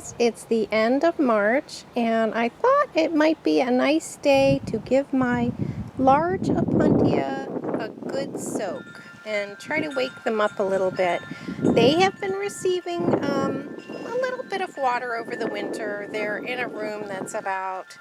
guys, it's the end of March and I thought it might be a nice day to give my large Opuntia a good soak and try to wake them up a little bit. They have been receiving a little bit of water over the winter. They're in a room that's about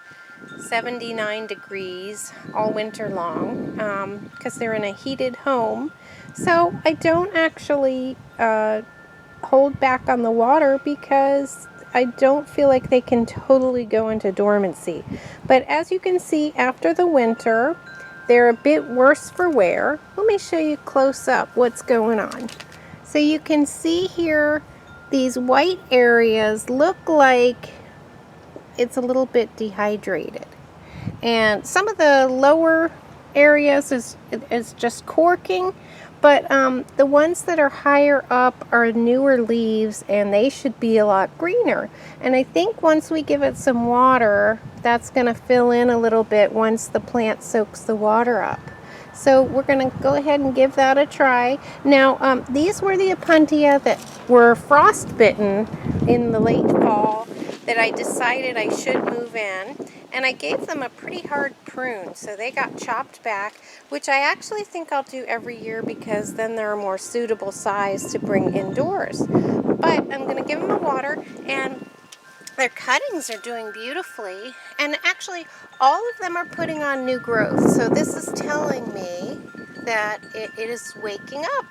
79 degrees all winter long because they're in a heated home. So I don't actually hold back on the water because I don't feel like they can totally go into dormancy. But as you can see, after the winter, they're a bit worse for wear. Let me show you close up what's going on. So you can see here, these white areas look like it's a little bit dehydrated. And some of the lower areas is just corking, but the ones that are higher up are newer leaves and they should be a lot greener. And I think once we give it some water, that's going to fill in a little bit once the plant soaks the water up. So we're going to go ahead and give that a try. Now, these were the Opuntia that were frostbitten in the late fall that I decided I should move in. And I gave them a pretty hard prune, so they got chopped back, which I actually think I'll do every year because then they're a more suitable size to bring indoors. But I'm going to give them a water, and their cuttings are doing beautifully. And actually, all of them are putting on new growth, so this is telling me that it is waking up.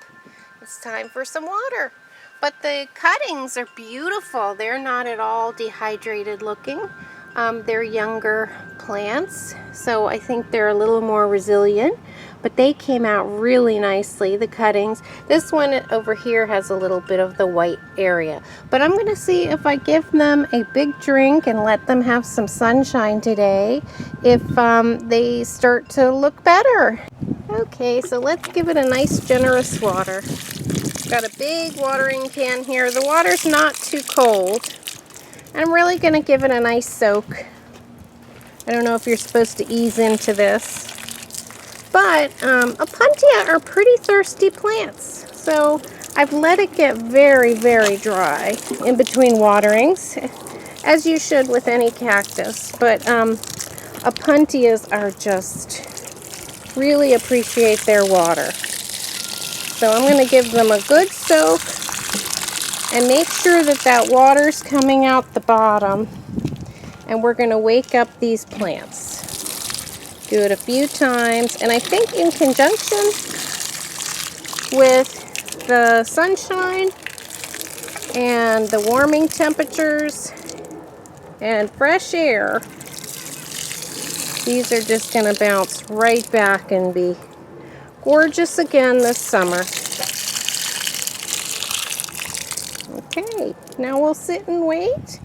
It's time for some water. But the cuttings are beautiful. They're not at all dehydrated looking. They're younger plants, so I think they're a little more resilient, but they came out really nicely, the cuttings. This one over here has a little bit of the white area, but I'm going to see if I give them a big drink and let them have some sunshine today, if they start to look better. Okay, so let's give it a nice generous water. Got a big watering can here. The water's not too cold. I'm really going to give it a nice soak. I don't know if you're supposed to ease into this, but Opuntia are pretty thirsty plants, so I've let it get very, very dry in between waterings, as you should with any cactus. But Opuntias are just really appreciate their water. So I'm going to give them a good soak and make sure that that water's coming out the bottom, and we're going to wake up these plants. Do it a few times, and I think in conjunction with the sunshine and the warming temperatures and fresh air, these are just going to bounce right back and be gorgeous again this summer. Okay, now we'll sit and wait.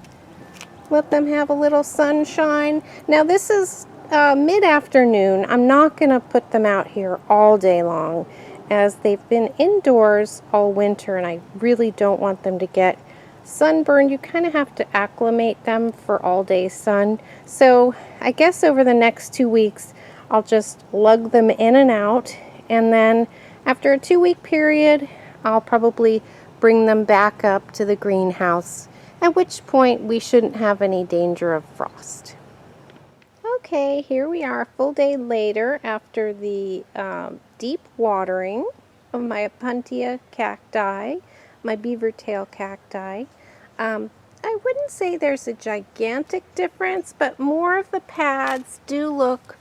Let them have a little sunshine. Now this is mid-afternoon. I'm not going to put them out here all day long, as they've been indoors all winter and I really don't want them to get sunburned. You kind of have to acclimate them for all day sun. So I guess over the next 2 weeks I'll just lug them in and out, and then after a 2-week period I'll probably bring them back up to the greenhouse, at which point we shouldn't have any danger of frost. Okay, here we are a full day later after the deep watering of my Opuntia cacti, my beaver tail cacti. I wouldn't say there's a gigantic difference, but more of the pads do look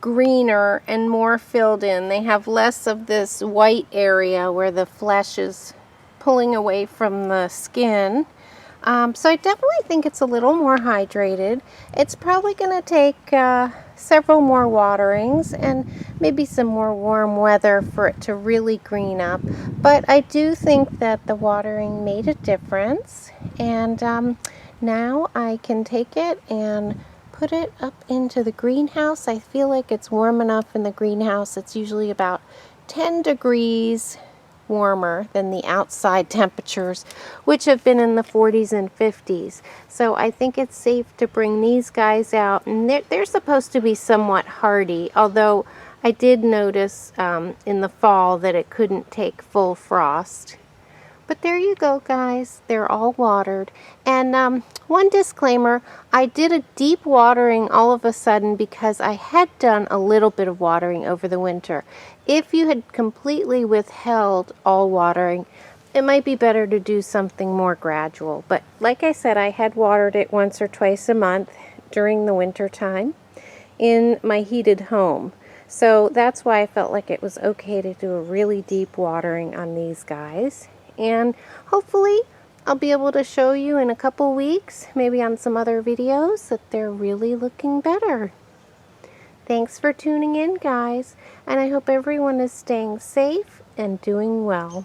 greener and more filled in. They have less of this white area where the flesh is pulling away from the skin. So I definitely think it's a little more hydrated. It's probably going to take several more waterings and maybe some more warm weather for it to really green up. But I do think that the watering made a difference, and now I can take it and put it up into the greenhouse. I feel like it's warm enough in the greenhouse. It's usually about 10 degrees warmer than the outside temperatures, which have been in the 40s and 50s. So I think it's safe to bring these guys out, and they're supposed to be somewhat hardy, although I did notice in the fall that it couldn't take full frost. But there you go, guys. They're all watered. And one disclaimer, I did a deep watering all of a sudden because I had done a little bit of watering over the winter. If you had completely withheld all watering, it might be better to do something more gradual. But like I said, I had watered it once or twice a month during the winter time in my heated home. So that's why I felt like it was okay to do a really deep watering on these guys. And hopefully I'll be able to show you in a couple weeks, maybe on some other videos, that they're really looking better. Thanks for tuning in, guys, and I hope everyone is staying safe and doing well.